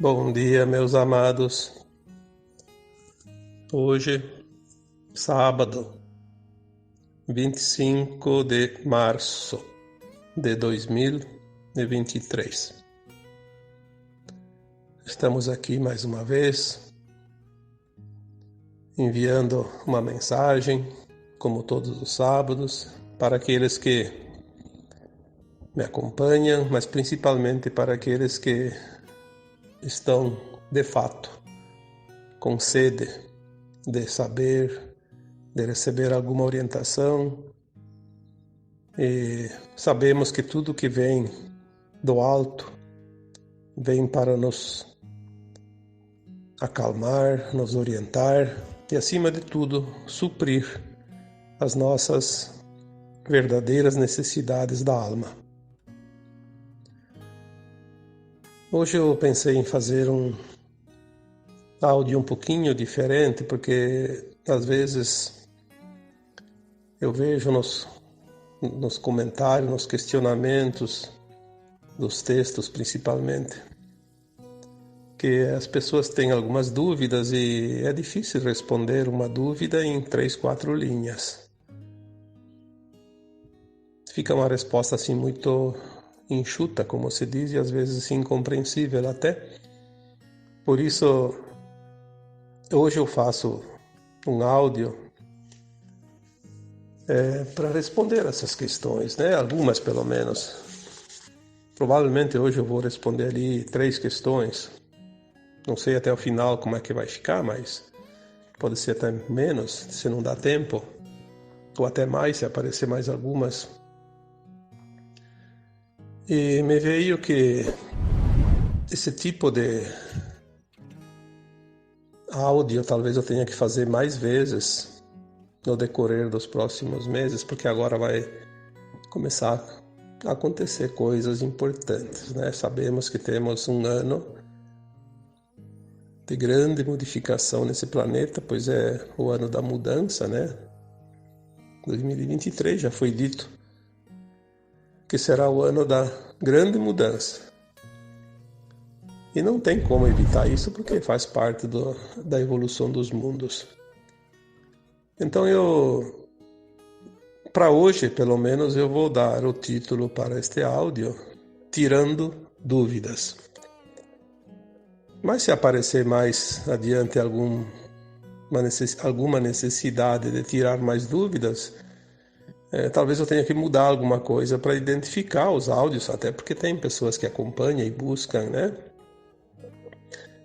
Bom dia, meus amados. Hoje, sábado, 25 de março de 2023. Estamos aqui mais uma vez, enviando uma mensagem, como todos os sábados, para aqueles que me acompanham, mas principalmente para aqueles que estão, de fato, com sede de saber, de receber alguma orientação. E sabemos que tudo que vem do alto vem para nos acalmar, nos orientar e, acima de tudo, suprir as nossas verdadeiras necessidades da alma. Hoje eu pensei em fazer um áudio um pouquinho diferente, porque às vezes eu vejo nos comentários, nos questionamentos dos textos principalmente, que as pessoas têm algumas dúvidas e é difícil responder uma dúvida em 3, 4 linhas. Fica uma resposta assim muito enxuta, como se diz, e às vezes incompreensível até. Por isso, hoje eu faço um áudio para responder essas questões, né? Algumas pelo menos. Provavelmente hoje eu vou responder ali 3 questões. Não sei até o final como é que vai ficar, mas pode ser até menos, se não dá tempo, ou até mais, se aparecer mais algumas. E me veio que esse tipo de áudio talvez eu tenha que fazer mais vezes no decorrer dos próximos meses, porque agora vai começar a acontecer coisas importantes, né? Sabemos que temos um ano de grande modificação nesse planeta, pois é o ano da mudança, né? 2023 já foi dito que será o ano da grande mudança. E não tem como evitar isso, porque faz parte da evolução dos mundos. Então para hoje, pelo menos, eu vou dar o título para este áudio, Tirando Dúvidas. Mas se aparecer mais adiante alguma necessidade de tirar mais dúvidas, talvez eu tenha que mudar alguma coisa para identificar os áudios, até porque tem pessoas que acompanham e buscam, né?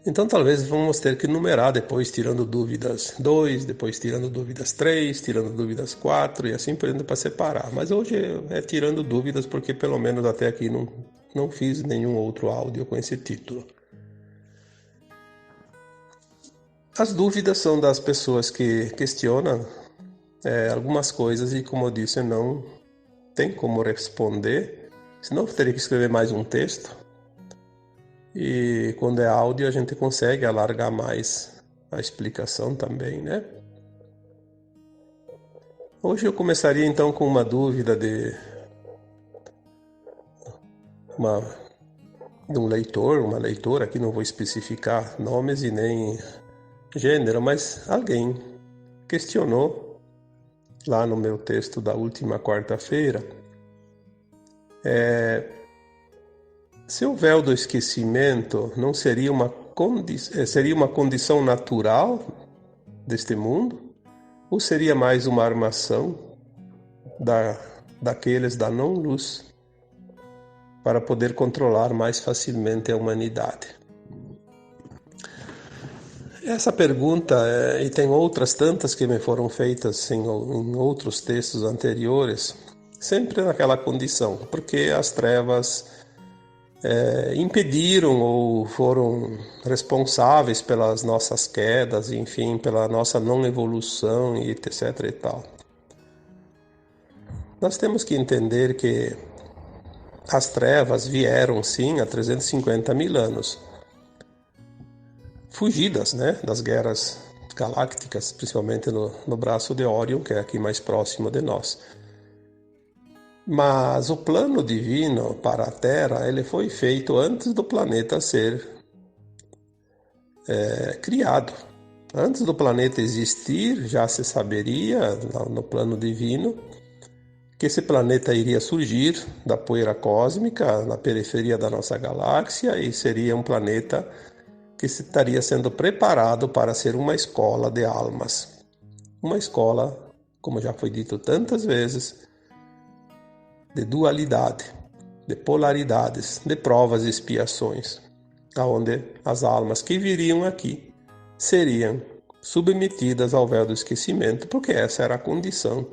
Então talvez vamos ter que numerar depois, tirando dúvidas 2, depois tirando dúvidas 3, tirando dúvidas 4 e assim por diante para separar. Mas hoje é tirando dúvidas porque pelo menos até aqui não fiz nenhum outro áudio com esse título. As dúvidas são das pessoas que questionam algumas coisas e, como eu disse, não tem como responder, senão eu teria que escrever mais um texto. E quando é áudio a gente consegue alargar mais a explicação também, né? Hoje eu começaria então com uma dúvida de um leitor, uma leitora, aqui não vou especificar nomes e nem gênero, mas alguém questionou lá no meu texto da última quarta-feira se o véu do esquecimento não seria seria uma condição natural deste mundo ou seria mais uma armação daqueles da não-luz para poder controlar mais facilmente a humanidade? Essa pergunta, e tem outras tantas que me foram feitas em outros textos anteriores, sempre naquela condição, porque as trevas impediram ou foram responsáveis pelas nossas quedas, enfim, pela nossa não evolução e etc e tal. Nós temos que entender que as trevas vieram sim há 350 mil anos, fugidas, né, das guerras galácticas, principalmente no braço de Órion, que é aqui mais próximo de nós. Mas o plano divino para a Terra ele foi feito antes do planeta ser criado. Antes do planeta existir, já se saberia, no plano divino, que esse planeta iria surgir da poeira cósmica na periferia da nossa galáxia e seria um planeta que estaria sendo preparado para ser uma escola de almas. Uma escola, como já foi dito tantas vezes, de dualidade, de polaridades, de provas e expiações, onde as almas que viriam aqui seriam submetidas ao véu do esquecimento, porque essa era a condição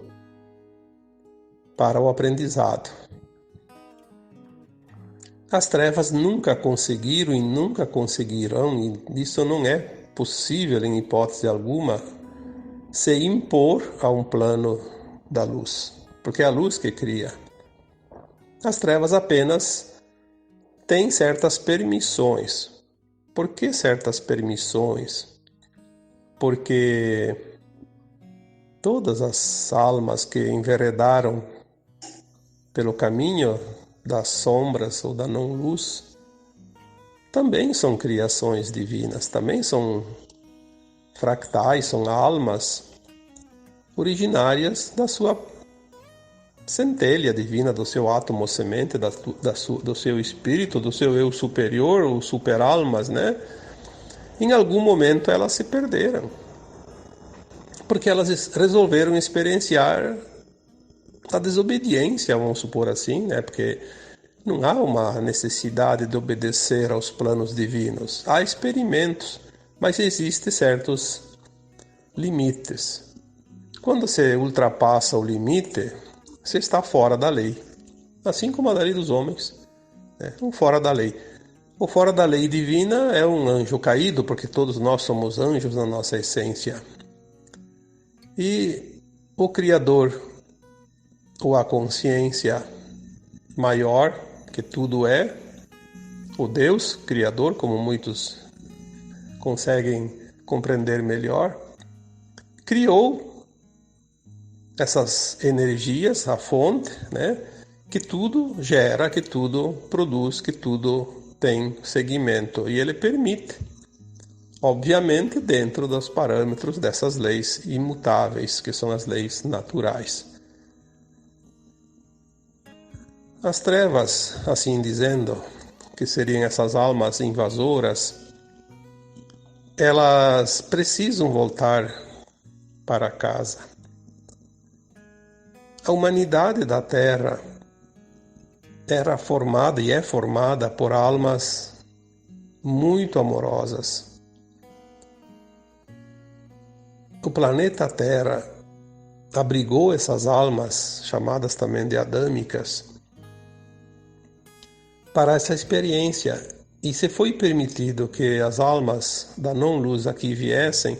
para o aprendizado. As trevas nunca conseguiram e nunca conseguirão, e isso não é possível em hipótese alguma, se impor a um plano da luz, porque é a luz que cria. As trevas apenas têm certas permissões. Por que certas permissões? Porque todas as almas que enveredaram pelo caminho das sombras ou da não-luz também são criações divinas, também são fractais, são almas originárias da sua centelha divina, do seu átomo semente, do seu espírito, do seu eu superior, ou super-almas, né? Em algum momento elas se perderam, porque elas resolveram experienciar a desobediência, vamos supor assim, né? Porque não há uma necessidade de obedecer aos planos divinos. Há experimentos, mas existem certos limites. Quando você ultrapassa o limite, você está fora da lei. Assim como a lei dos homens, né? Fora da lei. O fora da lei divina é um anjo caído, porque todos nós somos anjos na nossa essência. E o Criador, ou a consciência maior, que tudo é, o Deus Criador, como muitos conseguem compreender melhor, criou essas energias, a fonte, né, que tudo gera, que tudo produz, que tudo tem seguimento, e ele permite, obviamente dentro dos parâmetros dessas leis imutáveis, que são as leis naturais. As trevas, assim dizendo, que seriam essas almas invasoras, elas precisam voltar para casa. A humanidade da Terra era formada e é formada por almas muito amorosas. O planeta Terra abrigou essas almas, chamadas também de adâmicas, para essa experiência. E se foi permitido que as almas da não-luz aqui viessem,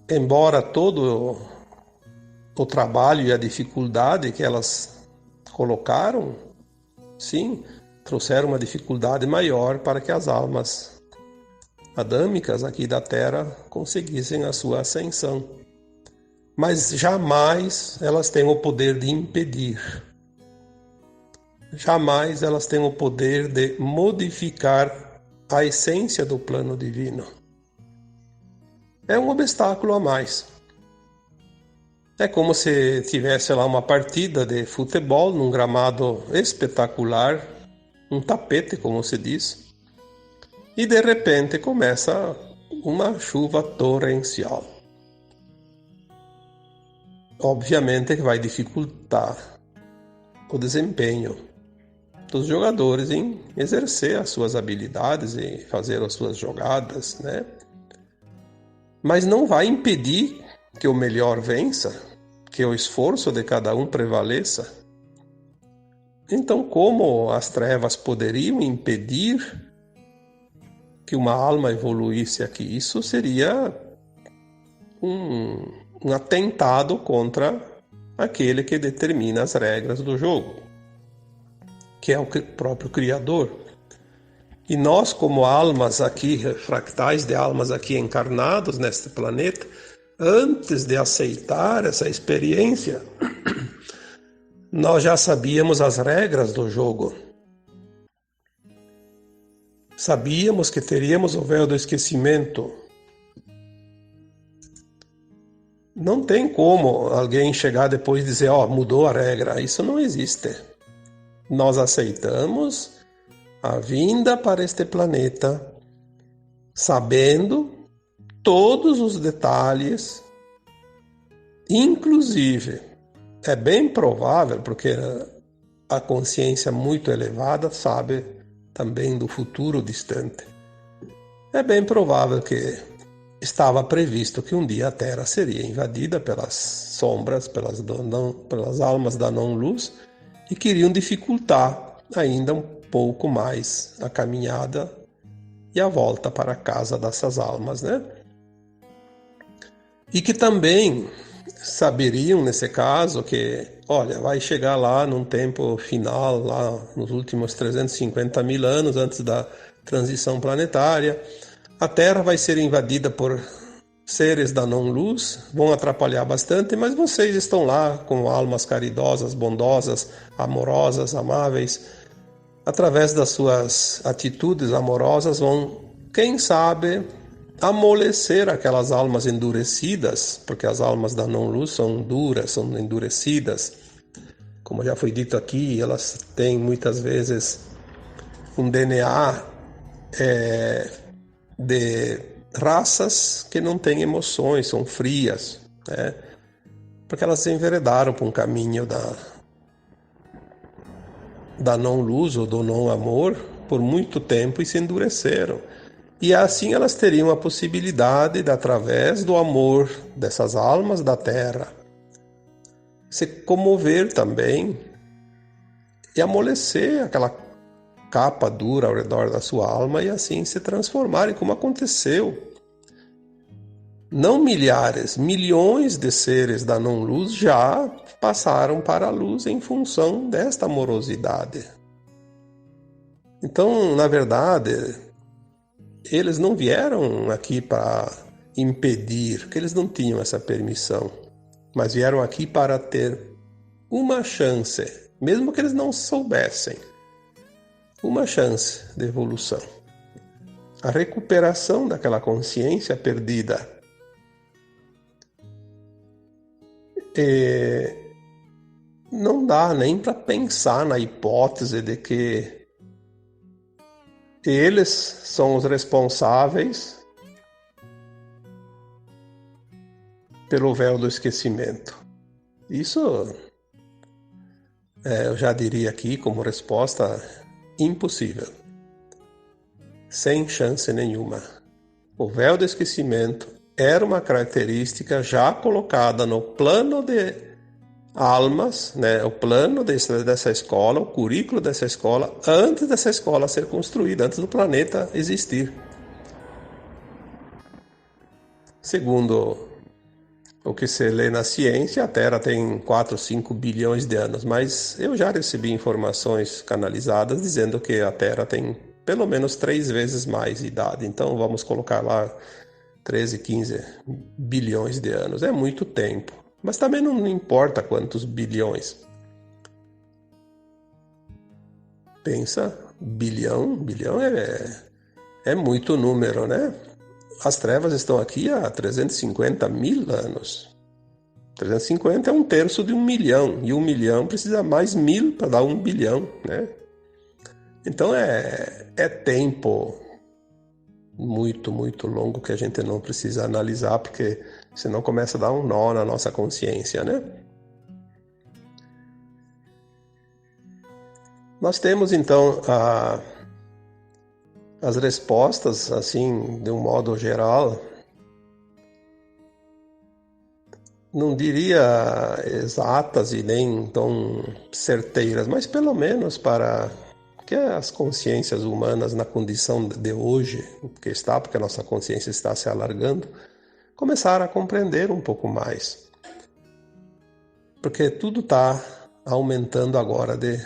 embora todo o trabalho e a dificuldade que elas colocaram, sim, trouxeram uma dificuldade maior para que as almas adâmicas aqui da Terra conseguissem a sua ascensão. Mas jamais elas têm o poder de impedir. Jamais elas têm o poder de modificar a essência do plano divino. É um obstáculo a mais. É como se tivesse lá uma partida de futebol num gramado espetacular, um tapete, como se diz, e de repente começa uma chuva torrencial. Obviamente que vai dificultar o desempenho dos jogadores em exercer as suas habilidades e fazer as suas jogadas, né? Mas não vai impedir que o melhor vença, que o esforço de cada um prevaleça. Então, como as trevas poderiam impedir que uma alma evoluísse aqui? Isso seria um atentado contra aquele que determina as regras do jogo, que é o próprio Criador. E nós, como almas aqui, fractais de almas aqui encarnados neste planeta, antes de aceitar essa experiência, nós já sabíamos as regras do jogo. sabíamos que teríamos o véu do esquecimento. Não tem como alguém chegar depois e dizer, ó, mudou a regra. Isso não existe. Nós aceitamos a vinda para este planeta, sabendo todos os detalhes, inclusive, é bem provável, porque a consciência muito elevada sabe também do futuro distante. É bem provável que estava previsto que um dia a Terra seria invadida pelas sombras, pelas almas da não-luz, e queriam dificultar ainda um pouco mais a caminhada e a volta para a casa dessas almas, né? E que também saberiam, nesse caso, que, olha, vai chegar lá num tempo final, lá nos últimos 350 mil anos antes da transição planetária, a Terra vai ser invadida por seres da não-luz, vão atrapalhar bastante, mas vocês estão lá com almas caridosas, bondosas, amorosas, amáveis. Através das suas atitudes amorosas vão, quem sabe, amolecer aquelas almas endurecidas, porque as almas da não-luz são duras, são endurecidas. Como já foi dito aqui, elas têm muitas vezes um DNA de raças que não têm emoções, são frias, né? Porque elas se enveredaram por um caminho da não-luz ou do não-amor por muito tempo e se endureceram. E assim elas teriam a possibilidade de, através do amor dessas almas da Terra, se comover também e amolecer aquela capa dura ao redor da sua alma e assim se transformarem, como aconteceu. Não milhares, milhões de seres da não-luz já passaram para a luz em função desta amorosidade. Então, na verdade, eles não vieram aqui para impedir, porque eles não tinham essa permissão, mas vieram aqui para ter uma chance, mesmo que eles não soubessem, uma chance de evolução. A recuperação daquela consciência perdida. E não dá nem para pensar na hipótese de que eles são os responsáveis pelo véu do esquecimento. Isso, eu já diria aqui como resposta, impossível. Sem chance nenhuma. O véu do esquecimento era uma característica já colocada no plano de almas, né? O plano dessa escola, o currículo dessa escola, antes dessa escola ser construída, antes do planeta existir. Segundo o que se lê na ciência, a Terra tem 4, 5 bilhões de anos, mas eu já recebi informações canalizadas dizendo que a Terra tem pelo menos 3 vezes mais idade. Então vamos colocar lá 13, 15 bilhões de anos. É muito tempo. Mas também não importa quantos bilhões. Pensa, bilhão é muito número, né? As trevas estão aqui há 350 mil anos. 350 é 1/3 de 1 milhão. E 1 milhão precisa mais 1000 para dar 1 bilhão, né? Então é tempo muito, muito longo que a gente não precisa analisar, porque senão começa a dar um nó na nossa consciência, né? Nós temos então as respostas, assim, de um modo geral, não diria exatas e nem tão certeiras, mas pelo menos para que as consciências humanas na condição de hoje, porque a nossa consciência está se alargando, começaram a compreender um pouco mais. Porque tudo está aumentando agora de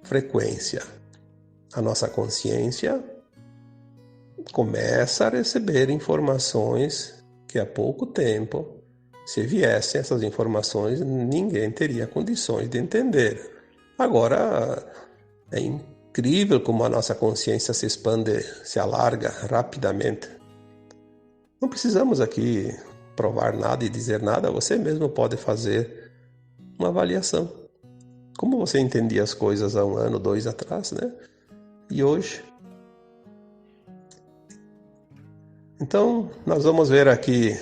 frequência. A nossa consciência começa a receber informações que há pouco tempo, se viessem essas informações, ninguém teria condições de entender. Agora, é incrível como a nossa consciência se expande, se alarga rapidamente. Não precisamos aqui provar nada e dizer nada, você mesmo pode fazer uma avaliação. Como você entendia as coisas há 1 ano, 2 atrás, né? E hoje? Então, nós vamos ver aqui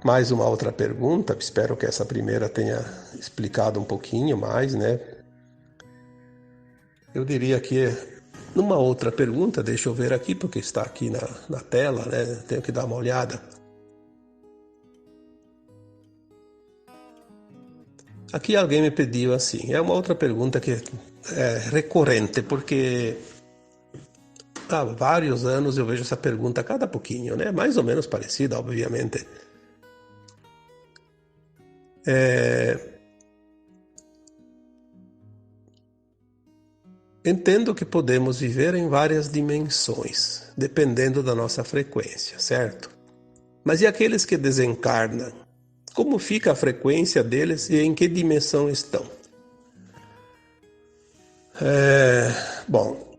mais uma outra pergunta. Espero que essa primeira tenha explicado um pouquinho mais, né? Eu diria que numa outra pergunta, deixa eu ver aqui, porque está aqui na tela, né? Tenho que dar uma olhada. Aqui alguém me pediu assim, é uma outra pergunta que é recorrente, porque há vários anos eu vejo essa pergunta a cada pouquinho, né? Mais ou menos parecida, obviamente. Entendo que podemos viver em várias dimensões, dependendo da nossa frequência, certo? Mas e aqueles que desencarnam? Como fica a frequência deles e em que dimensão estão? Bom,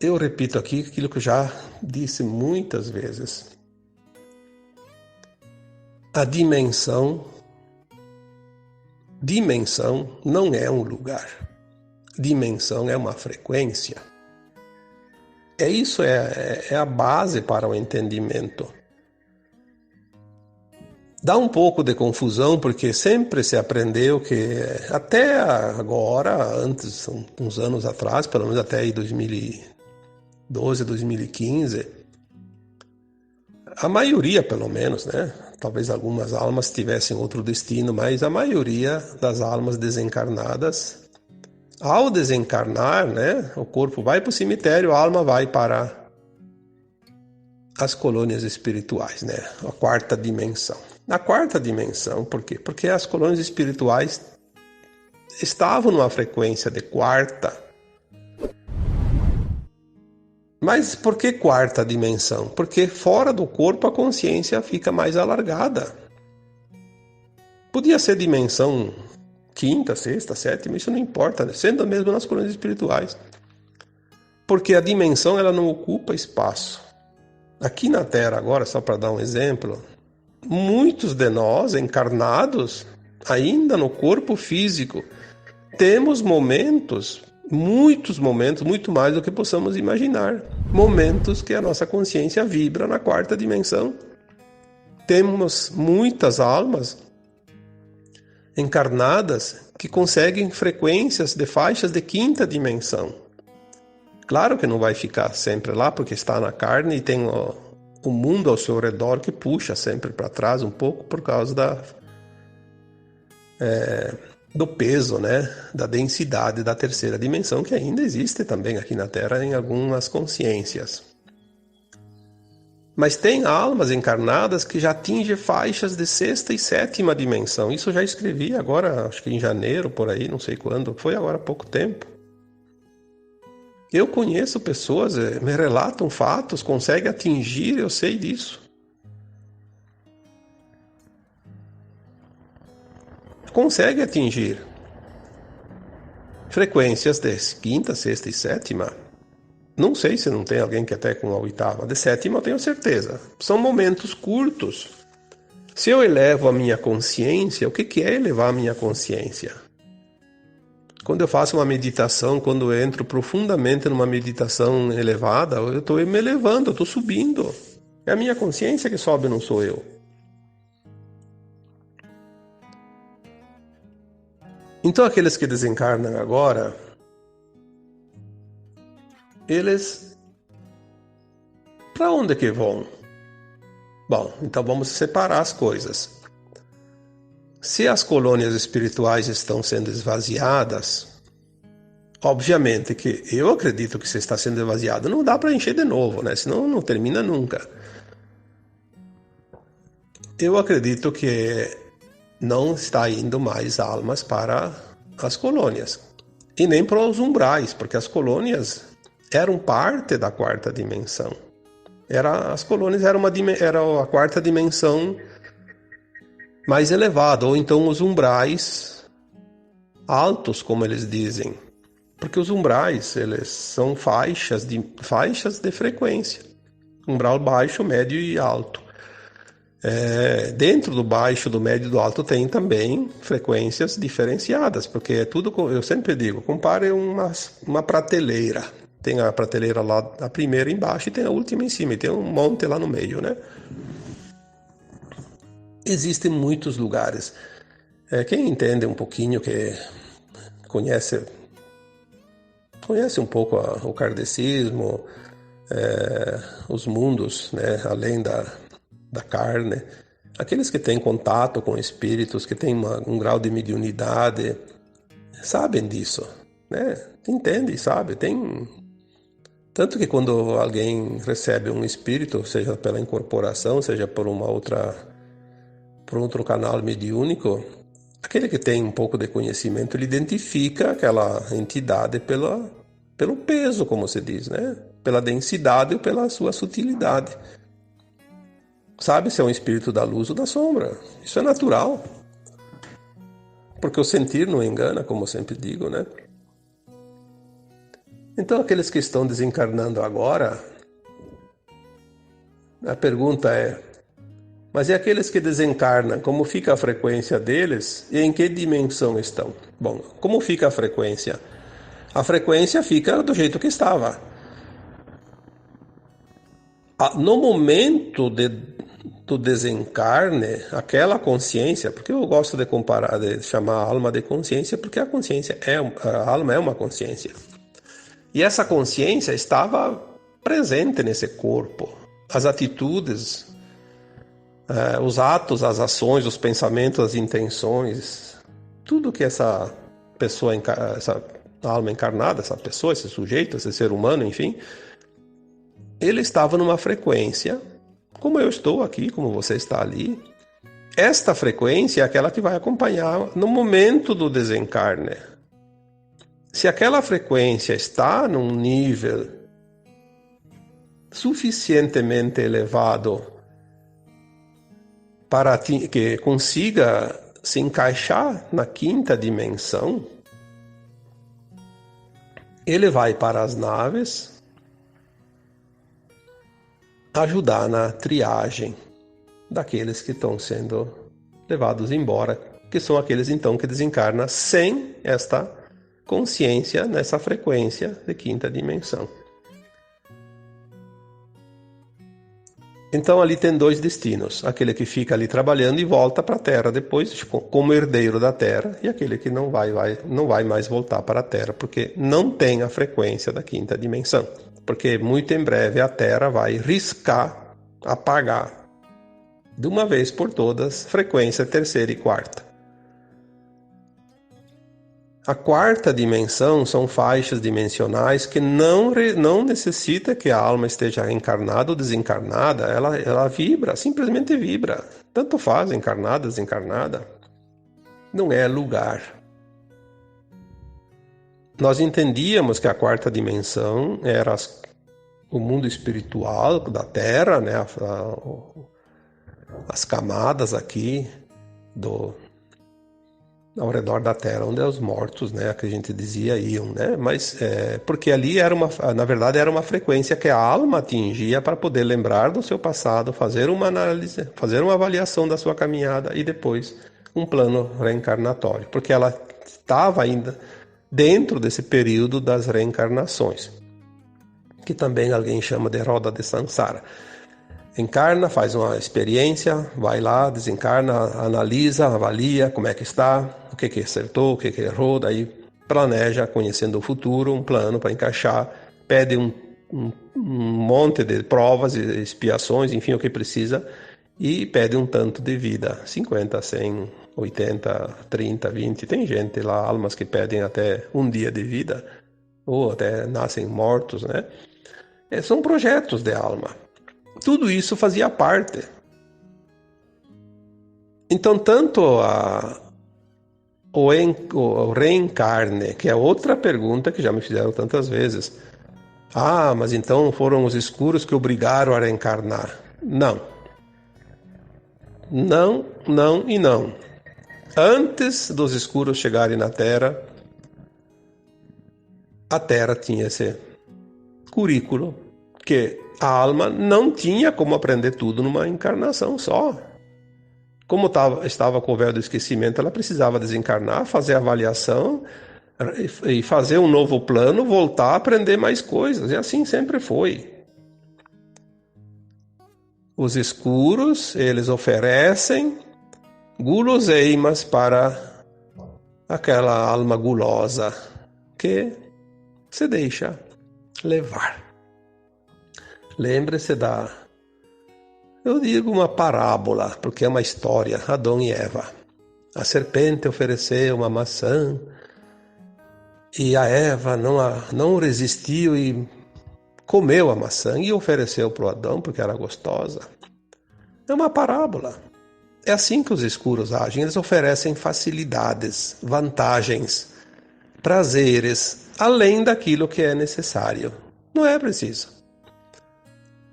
eu repito aqui aquilo que eu já disse muitas vezes. A dimensão não é um lugar. Dimensão é uma frequência. Isso é a base para o entendimento. Dá um pouco de confusão, porque sempre se aprendeu que até agora, antes, uns anos atrás, pelo menos até aí 2012, 2015, a maioria, pelo menos, né? Talvez algumas almas tivessem outro destino, mas a maioria das almas desencarnadas, ao desencarnar, né, o corpo vai para o cemitério, a alma vai para as colônias espirituais, né, a 4ª dimensão. Na 4ª dimensão, por quê? Porque as colônias espirituais estavam numa frequência de 4ª. Mas por que 4ª dimensão? Porque fora do corpo a consciência fica mais alargada. Podia ser dimensão 5ª, 6ª, 7ª, isso não importa, né? Sendo mesmo nas colônias espirituais. Porque a dimensão ela não ocupa espaço. Aqui na Terra agora, só para dar um exemplo, muitos de nós encarnados, ainda no corpo físico, temos momentos, muitos momentos, muito mais do que possamos imaginar. Momentos que a nossa consciência vibra na 4ª dimensão. Temos muitas almas encarnadas que conseguem frequências de faixas de 5ª dimensão. Claro que não vai ficar sempre lá, porque está na carne e tem o mundo ao seu redor que puxa sempre para trás um pouco por causa do peso, né, da densidade da 3ª dimensão, que ainda existe também aqui na Terra em algumas consciências. Mas tem almas encarnadas que já atingem faixas de 6ª e 7ª dimensão. Isso eu já escrevi agora, acho que em janeiro, por aí, não sei quando. Foi agora há pouco tempo. Eu conheço pessoas, me relatam fatos, conseguem atingir, eu sei disso. Consegue atingir frequências de 5ª, 6ª e 7ª. Não sei se não tem alguém que até com a 8ª. De 7ª eu tenho certeza. São momentos curtos. Se eu elevo a minha consciência, o que é elevar a minha consciência? Quando eu faço uma meditação, quando eu entro profundamente numa meditação elevada, eu estou me elevando, eu estou subindo. É a minha consciência que sobe, não sou eu. Então aqueles que desencarnam agora, eles para onde que vão? Bom, então vamos separar as coisas. Se as colônias espirituais estão sendo esvaziadas, obviamente que eu acredito que se está sendo esvaziado, não dá para encher de novo, né? Senão não termina nunca. Eu acredito que não está indo mais almas para as colônias e nem para os umbrais, porque as colônias eram parte da 4ª dimensão. As colônias eram a 4ª dimensão mais elevada, ou então os umbrais altos, como eles dizem, porque os umbrais, eles são faixas de frequência, umbral baixo, médio e alto. Dentro do baixo, do médio e do alto tem também frequências diferenciadas, porque é tudo, eu sempre digo, compare uma prateleira. Tem a prateleira lá, a primeira embaixo, e tem a última em cima, e tem um monte lá no meio, né? Existem muitos lugares. Quem entende um pouquinho, que conhece um pouco o kardecismo, os mundos, né, além da carne, aqueles que têm contato com espíritos, que têm um grau de mediunidade, sabem disso, né? Entende, sabe? Tanto que quando alguém recebe um espírito, seja pela incorporação, seja por outro canal mediúnico, aquele que tem um pouco de conhecimento, ele identifica aquela entidade pelo peso, como se diz, né? Pela densidade ou pela sua sutilidade. Sabe se é um espírito da luz ou da sombra. Isso é natural. Porque o sentir não engana, como eu sempre digo, né? Então, aqueles que estão desencarnando agora, a pergunta é: mas e aqueles que desencarnam, como fica a frequência deles e em que dimensão estão? Bom, como fica a frequência? A frequência fica do jeito que estava. No momento do desencarne, aquela consciência, porque eu gosto de comparar, de chamar a alma de consciência, porque a alma é uma consciência. E essa consciência estava presente nesse corpo. As atitudes, os atos, as ações, os pensamentos, as intenções, tudo que essa pessoa, essa alma encarnada, essa pessoa, esse sujeito, esse ser humano, enfim, ele estava numa frequência, como eu estou aqui, como você está ali. Esta frequência é aquela que vai acompanhar no momento do desencarne. Se aquela frequência está num nível suficientemente elevado para que consiga se encaixar na quinta dimensão, ele vai para as naves ajudar na triagem daqueles que estão sendo levados embora, que são aqueles então que desencarnam sem esta consciência nessa frequência de quinta dimensão. Então ali tem dois destinos, aquele que fica ali trabalhando e volta para a Terra depois, como herdeiro da Terra, e aquele que não vai mais voltar para a Terra, porque não tem a frequência da quinta dimensão. Porque muito em breve a Terra vai riscar, apagar, de uma vez por todas, frequência terceira e quarta. A quarta dimensão são faixas dimensionais que não necessita que a alma esteja encarnada ou desencarnada, ela vibra, simplesmente vibra. Tanto faz, encarnada, desencarnada. Não é lugar. Nós entendíamos que a quarta dimensão era o mundo espiritual da Terra, né? As camadas aqui ao redor da Terra, onde os mortos, né, que a gente dizia, iam, né? Mas porque ali na verdade era uma frequência que a alma atingia para poder lembrar do seu passado, fazer uma análise, fazer uma avaliação da sua caminhada e depois um plano reencarnatório, porque ela estava ainda dentro desse período das reencarnações, que também alguém chama de roda de Sansara. Encarna, faz uma experiência, vai lá, desencarna, analisa, avalia como é que está, o que acertou, o que errou, daí planeja, conhecendo o futuro, um plano para encaixar, pede um monte de provas e expiações, enfim, o que precisa, e pede um tanto de vida, 50, 100, 80, 30, 20, tem gente lá, almas que pedem até um dia de vida, ou até nascem mortos, né? São projetos de alma. Tudo isso fazia parte. Então, tanto o reencarne, que é outra pergunta que já me fizeram tantas vezes. Ah, mas então foram os escuros que obrigaram a reencarnar. Não. Não, não e não. Antes dos escuros chegarem na Terra, a Terra tinha esse currículo que a alma não tinha como aprender tudo numa encarnação só. Como estava com o véu do esquecimento, ela precisava desencarnar, fazer a avaliação e fazer um novo plano, voltar a aprender mais coisas. E assim sempre foi. Os escuros, eles oferecem guloseimas para aquela alma gulosa que se deixa levar. Lembre-se eu digo uma parábola, porque é uma história, Adão e Eva. A serpente ofereceu uma maçã e a Eva não resistiu e comeu a maçã e ofereceu para o Adão porque era gostosa. É uma parábola. É assim que os escuros agem. Eles oferecem facilidades, vantagens, prazeres, além daquilo que é necessário. Não é preciso.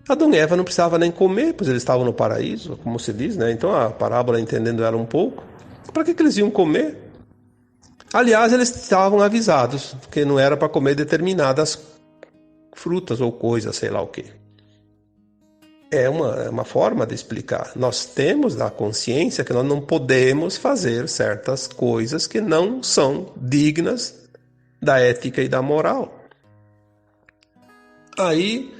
Adão e Eva não precisavam nem comer, pois eles estavam no paraíso, como se diz, né? Então a parábola, entendendo ela um pouco, para que eles iam comer? Aliás, eles estavam avisados que não era para comer determinadas frutas ou coisas, sei lá o quê. É uma forma de explicar. Nós temos a consciência que nós não podemos fazer certas coisas que não são dignas da ética e da moral. Aí,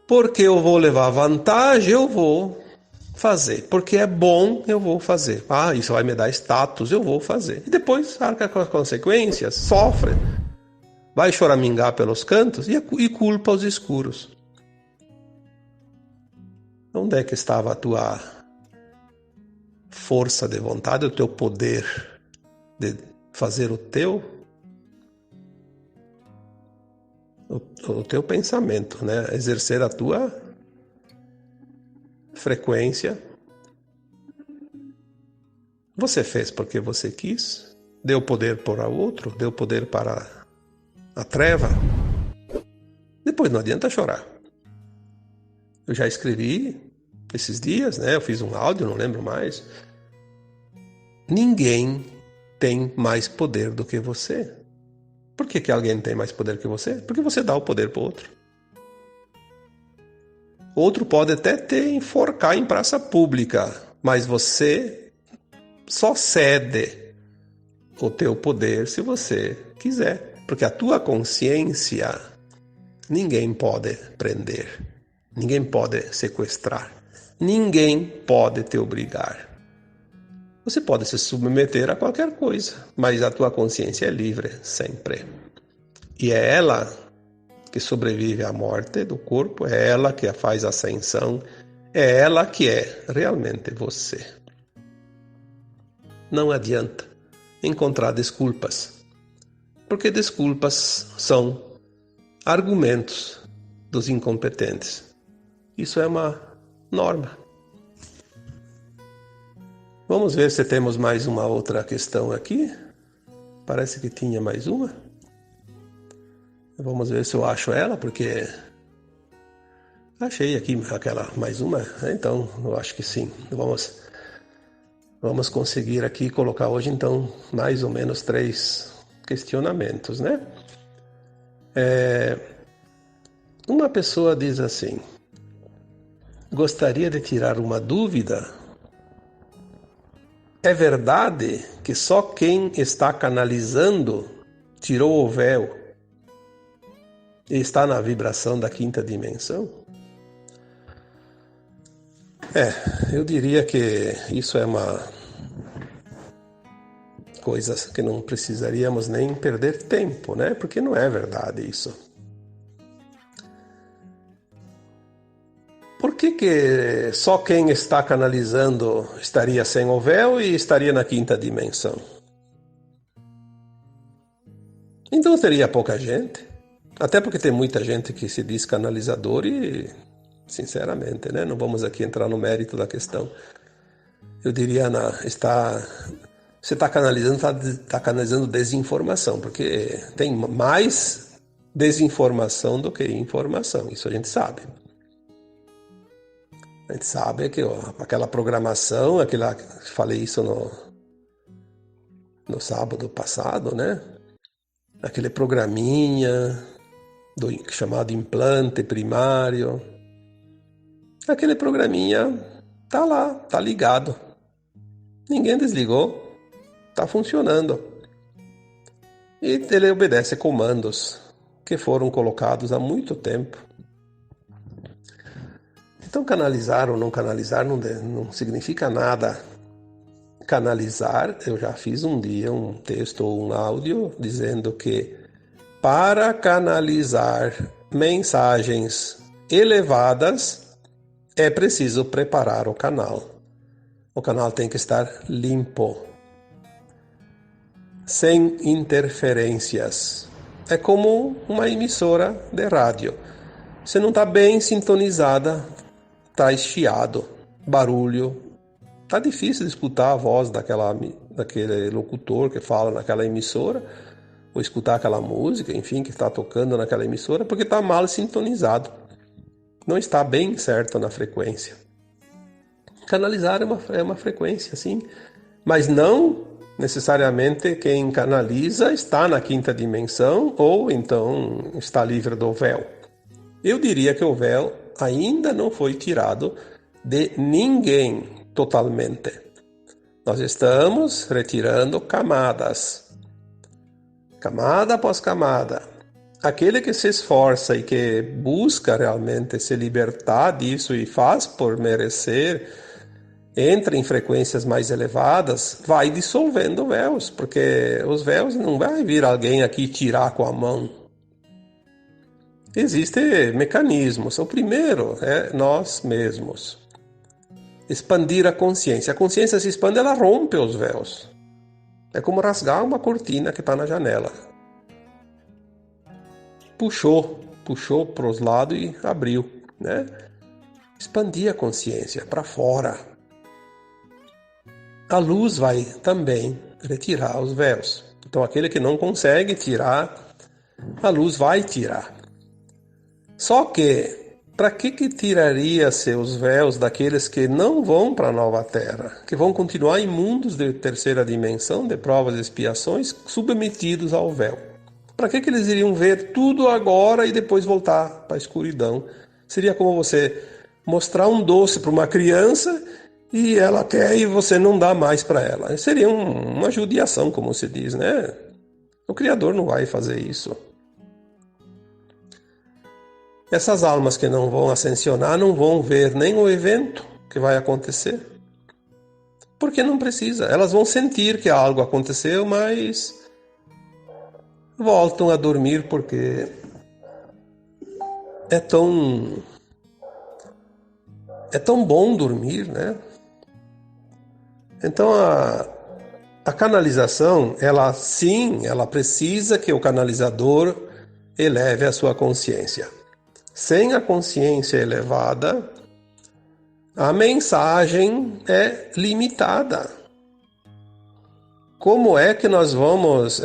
porque eu vou levar vantagem, eu vou fazer. Porque é bom, eu vou fazer. Ah, isso vai me dar status, eu vou fazer. E depois arca com as consequências, sofre, vai choramingar pelos cantos e culpa os escuros. Onde é que estava a tua força de vontade, o teu poder de fazer o teu pensamento, né? Exercer a tua frequência? Você fez porque você quis? Deu poder para o outro? Deu poder para a treva? Depois não adianta chorar. Eu já escrevi esses dias, né? Eu fiz um áudio, não lembro mais. Ninguém tem mais poder do que você. Por que alguém tem mais poder que você? Porque você dá o poder para o outro. Outro pode até te enforcar em praça pública, mas você só cede o teu poder se você quiser. Porque a tua consciência ninguém pode prender. Ninguém pode sequestrar. Ninguém pode te obrigar. Você pode se submeter a qualquer coisa, mas a tua consciência é livre sempre. E é ela que sobrevive à morte do corpo, é ela que faz a ascensão, é ela que é realmente você. Não adianta encontrar desculpas, porque desculpas são argumentos dos incompetentes. Isso é uma norma. Vamos ver se temos mais uma outra questão aqui. Parece que tinha mais uma. Vamos ver se eu acho ela, porque achei aqui aquela mais uma. Então, eu acho que sim. Vamos conseguir aqui colocar hoje, então, mais ou menos 3 questionamentos, né? Uma pessoa diz assim: gostaria de tirar uma dúvida. É verdade que só quem está canalizando tirou o véu e está na vibração da quinta dimensão? Eu diria que isso é uma coisa que não precisaríamos nem perder tempo, né? Porque não é verdade isso. Por que só quem está canalizando estaria sem o véu e estaria na quinta dimensão? Então teria pouca gente. Até porque tem muita gente que se diz canalizador e, sinceramente, né, não vamos aqui entrar no mérito da questão. Eu diria, você está canalizando desinformação, porque tem mais desinformação do que informação, isso a gente sabe. A gente sabe que aquela programação, falei isso no sábado passado, né? Aquele programinha chamado implante primário. Aquele programinha tá lá, tá ligado. Ninguém desligou, tá funcionando. E ele obedece comandos que foram colocados há muito tempo. Então, canalizar ou não canalizar não significa nada. Canalizar, eu já fiz um dia um texto ou um áudio dizendo que para canalizar mensagens elevadas é preciso preparar o canal. O canal tem que estar limpo, sem interferências. É como uma emissora de rádio. Você não está bem sintonizada, está chiado, barulho. Está difícil de escutar a voz daquele locutor que fala naquela emissora, ou escutar aquela música, enfim, que está tocando naquela emissora, porque está mal sintonizado. Não está bem certo na frequência. Canalizar é uma frequência, sim, mas não necessariamente quem canaliza está na quinta dimensão ou então está livre do véu. Eu diria que o véu ainda não foi tirado de ninguém totalmente. Nós estamos retirando camadas, camada após camada. Aquele que se esforça e que busca realmente se libertar disso e faz por merecer, entra em frequências mais elevadas, vai dissolvendo véus, porque os véus não vai vir alguém aqui tirar com a mão. Existem mecanismos. O primeiro é nós mesmos. Expandir a consciência. A consciência se expande, ela rompe os véus. É como rasgar uma cortina que está na janela. Puxou para os lados e abriu, né? Expandir a consciência para fora. A luz vai também retirar os véus. Então, aquele que não consegue tirar, a luz vai tirar. Só que, para que tiraria-se os véus daqueles que não vão para a nova terra, que vão continuar em mundos de terceira dimensão, de provas e expiações, submetidos ao véu? Para que eles iriam ver tudo agora e depois voltar para a escuridão? Seria como você mostrar um doce para uma criança e ela quer e você não dá mais para ela. Seria uma judiação, como se diz, né? O Criador não vai fazer isso. Essas almas que não vão ascensionar não vão ver nem o evento que vai acontecer. Porque não precisa. Elas vão sentir que algo aconteceu, mas voltam a dormir porque é tão bom dormir, né? Então a canalização, ela precisa que o canalizador eleve a sua consciência. Sem a consciência elevada, a mensagem é limitada. Como é que nós vamos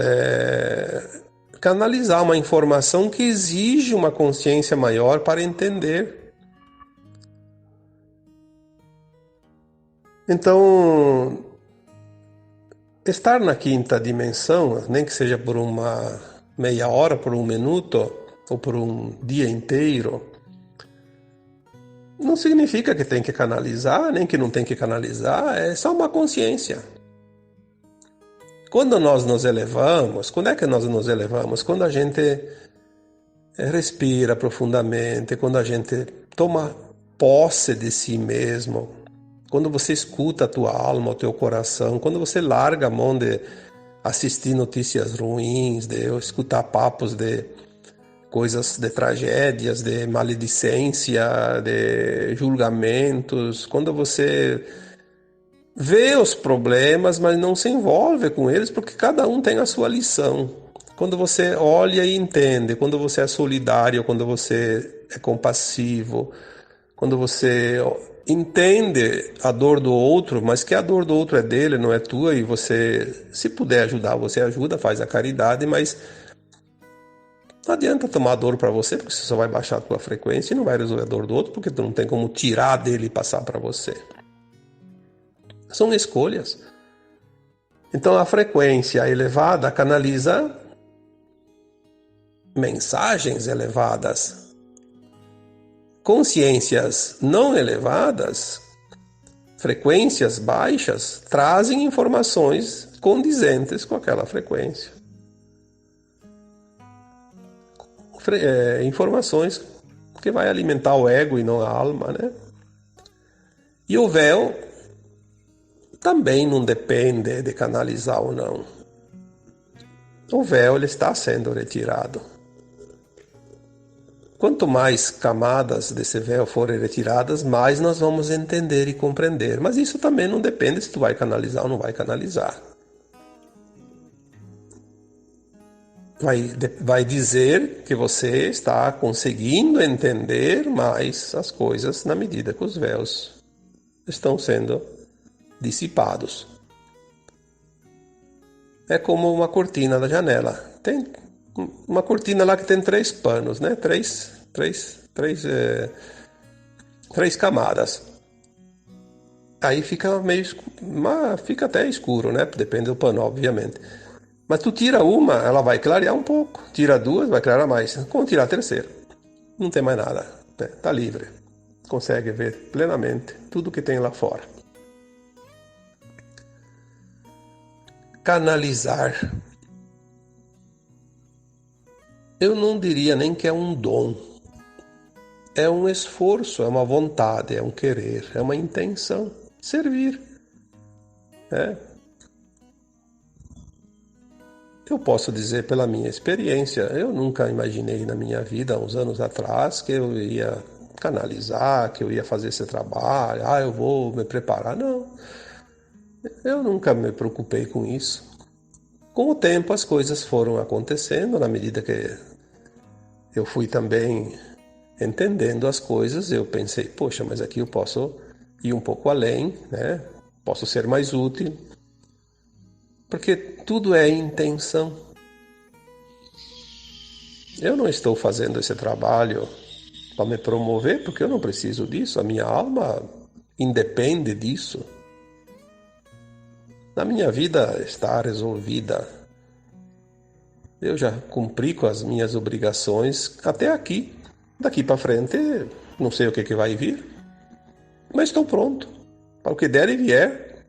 canalizar uma informação que exige uma consciência maior para entender? Então, estar na quinta dimensão, nem que seja por uma meia hora, por um minuto, ou por um dia inteiro, não significa que tem que canalizar, nem que não tem que canalizar, é só uma consciência. Quando nós nos elevamos, quando é que nós nos elevamos? Quando a gente respira profundamente, quando a gente toma posse de si mesmo, quando você escuta a tua alma, o teu coração, quando você larga a mão de assistir notícias ruins, de escutar papos de coisas, de tragédias, de maledicência, de julgamentos, quando você vê os problemas, mas não se envolve com eles, porque cada um tem a sua lição. Quando você olha e entende, quando você é solidário, quando você é compassivo, quando você entende a dor do outro, mas que a dor do outro é dele, não é tua, e você, se puder ajudar, você ajuda, faz a caridade, mas não adianta tomar a dor para você, porque você só vai baixar a tua frequência e não vai resolver a dor do outro, porque tu não tem como tirar dele e passar para você. São escolhas. Então a frequência elevada canaliza mensagens elevadas. Consciências não elevadas, frequências baixas, trazem informações condizentes com aquela frequência. Informações que vai alimentar o ego e não a alma, né? E o véu também não depende de canalizar ou não. O véu ele está sendo retirado. Quanto mais camadas desse véu forem retiradas, mais nós vamos entender e compreender. Mas isso também não depende se tu vai canalizar ou não vai canalizar. Vai dizer que você está conseguindo entender mais as coisas na medida que os véus estão sendo dissipados. É como uma cortina da janela. Tem uma cortina lá que tem 3 panos, né? Três camadas. Aí fica fica até escuro, né? Depende do pano, obviamente. Mas tu tira uma, ela vai clarear um pouco. Tira 2, vai clarear mais. Como tirar a terceira? Não tem mais nada. Né? Tá livre. Consegue ver plenamente tudo que tem lá fora. Canalizar. Eu não diria nem que é um dom. É um esforço, é uma vontade, é um querer, é uma intenção. Servir. Eu posso dizer pela minha experiência, eu nunca imaginei na minha vida, uns anos atrás, que eu ia canalizar, que eu ia fazer esse trabalho, eu vou me preparar. Não, eu nunca me preocupei com isso. Com o tempo as coisas foram acontecendo, na medida que eu fui também entendendo as coisas, eu pensei, poxa, mas aqui eu posso ir um pouco além, né? Posso ser mais útil, porque tudo é intenção. Eu não estou fazendo esse trabalho para me promover, porque eu não preciso disso, a minha alma independe disso. A minha vida está resolvida. Eu já cumpri com as minhas obrigações até aqui. Daqui para frente, não sei o que vai vir, mas estou pronto. Para o que der e vier,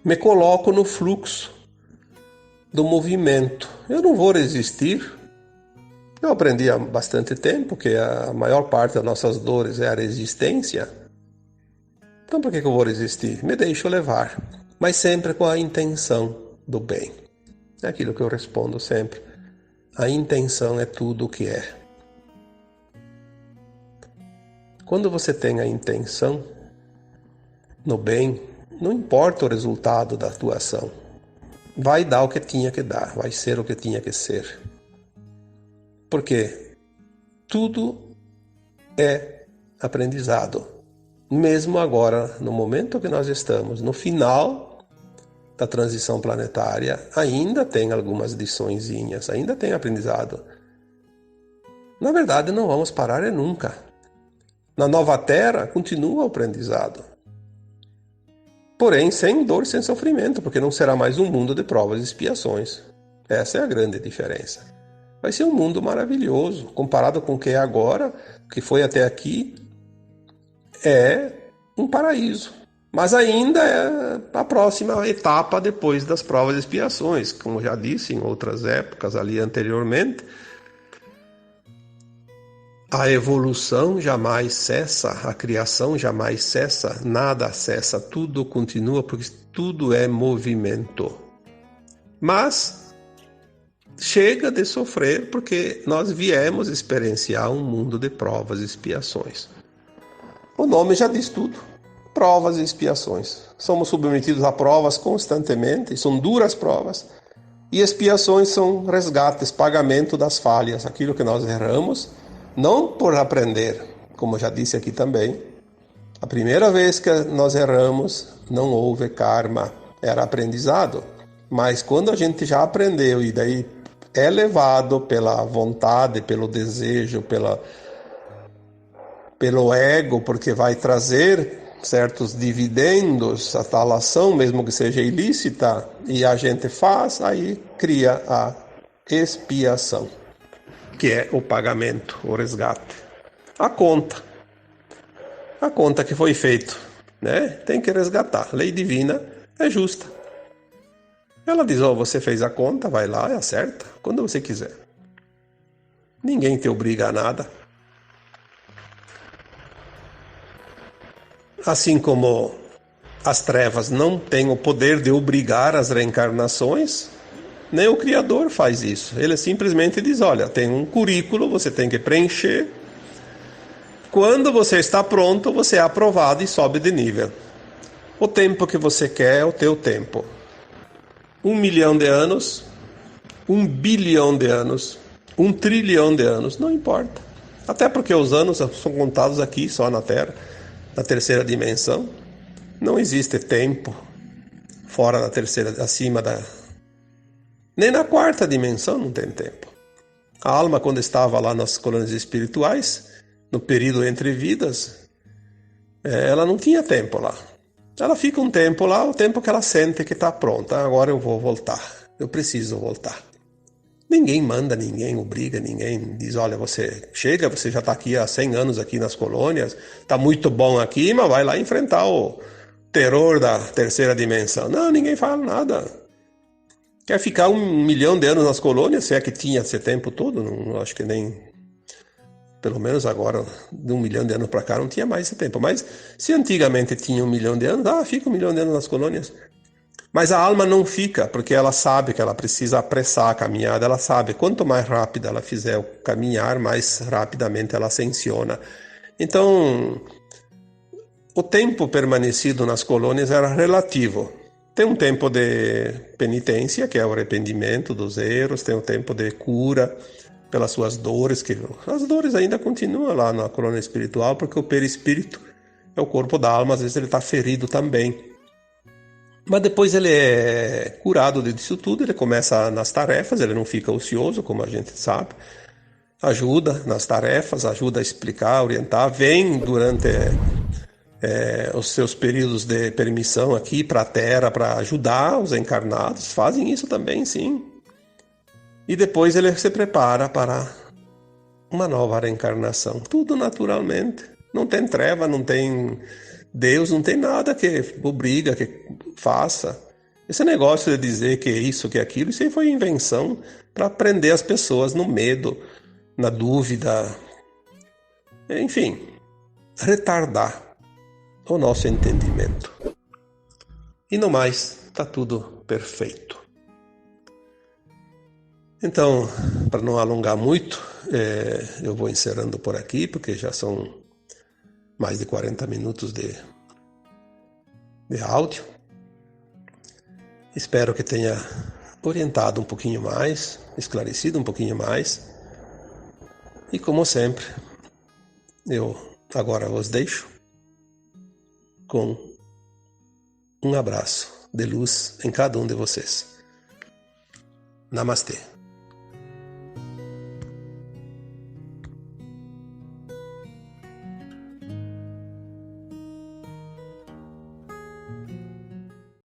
me coloco no fluxo do movimento. Eu não vou resistir. Eu aprendi há bastante tempo que a maior parte das nossas dores é a resistência. Então por que eu vou resistir? Me deixo levar, mas sempre com a intenção do bem. É aquilo que eu respondo sempre. A intenção é tudo o que é. Quando você tem a intenção no bem, não importa o resultado da tua ação. Vai dar o que tinha que dar, vai ser o que tinha que ser. Porque tudo é aprendizado. Mesmo agora, no momento que nós estamos, no final da transição planetária, ainda tem algumas liçõezinhas, ainda tem aprendizado. Na verdade, não vamos parar nunca. Na nova Terra, continua o aprendizado. Porém, sem dor, sem sofrimento, porque não será mais um mundo de provas e expiações. Essa é a grande diferença. Vai ser um mundo maravilhoso, comparado com o que é agora, o que foi até aqui, é um paraíso. Mas ainda é a próxima etapa depois das provas e expiações. Como já disse em outras épocas ali anteriormente, a evolução jamais cessa, a criação jamais cessa, nada cessa, tudo continua porque tudo é movimento. Mas chega de sofrer porque nós viemos experienciar um mundo de provas e expiações. O nome já diz tudo, provas e expiações. Somos submetidos a provas constantemente, são duras provas, e expiações são resgates, pagamento das falhas, aquilo que nós erramos, não por aprender, como já disse aqui também. A primeira vez que nós erramos, não houve karma, era aprendizado. Mas quando a gente já aprendeu e daí é levado pela vontade, pelo desejo, pelo ego, porque vai trazer certos dividendos, a tal ação, mesmo que seja ilícita, e a gente faz, aí cria a expiação, que é o pagamento, o resgate. A conta que foi feito, né? Tem que resgatar. A lei divina é justa. Ela diz, você fez a conta, vai lá e acerta, quando você quiser. Ninguém te obriga a nada. Assim como as trevas não têm o poder de obrigar as reencarnações, nem o Criador faz isso. Ele simplesmente diz, olha, tem um currículo, você tem que preencher. Quando você está pronto, você é aprovado e sobe de nível. O tempo que você quer é o teu tempo. 1 milhão de anos, 1 bilhão de anos, 1 trilhão de anos, não importa. Até porque os anos são contados aqui, só na Terra, na terceira dimensão. Não existe tempo fora da terceira, acima da... Nem na quarta dimensão não tem tempo. A alma, quando estava lá nas colônias espirituais, no período entre vidas, ela não tinha tempo lá. Ela fica um tempo lá, o tempo que ela sente que está pronta. Agora eu vou voltar, eu preciso voltar. Ninguém manda, ninguém obriga, ninguém diz, olha, você chega, você já está aqui há 100 anos aqui nas colônias, está muito bom aqui, mas vai lá enfrentar o terror da terceira dimensão. Não, ninguém fala nada. Quer ficar 1 milhão de anos nas colônias, se é que tinha esse tempo todo? Não, acho que nem... Pelo menos agora, de 1 milhão de anos para cá, não tinha mais esse tempo. Mas se antigamente tinha 1 milhão de anos, fica 1 milhão de anos nas colônias. Mas a alma não fica, porque ela sabe que ela precisa apressar a caminhada, ela sabe, quanto mais rápida ela fizer o caminhar, mais rapidamente ela ascensiona. Então, o tempo permanecido nas colônias era relativo. Tem um tempo de penitência, que é o arrependimento dos erros, tem um tempo de cura pelas suas dores, que as dores ainda continuam lá na colônia espiritual, porque o perispírito é o corpo da alma, às vezes ele está ferido também. Mas depois ele é curado disso tudo, ele começa nas tarefas, ele não fica ocioso, como a gente sabe. Ajuda nas tarefas, ajuda a explicar, orientar, vem durante os seus períodos de permissão aqui para a Terra para ajudar os encarnados, fazem isso também, sim. E depois ele se prepara para uma nova reencarnação, tudo naturalmente. Não tem treva, não tem Deus, não tem nada que obriga, que faça. Esse negócio de dizer que é isso, que é aquilo, isso aí foi invenção para prender as pessoas no medo, na dúvida, enfim, retardar o nosso entendimento. E no mais, está tudo perfeito. Então, para não alongar muito, eu vou encerrando por aqui, porque já são mais de 40 minutos de áudio. Espero que tenha orientado um pouquinho mais, esclarecido um pouquinho mais. E como sempre, eu agora vos deixo com um abraço de luz em cada um de vocês. Namastê.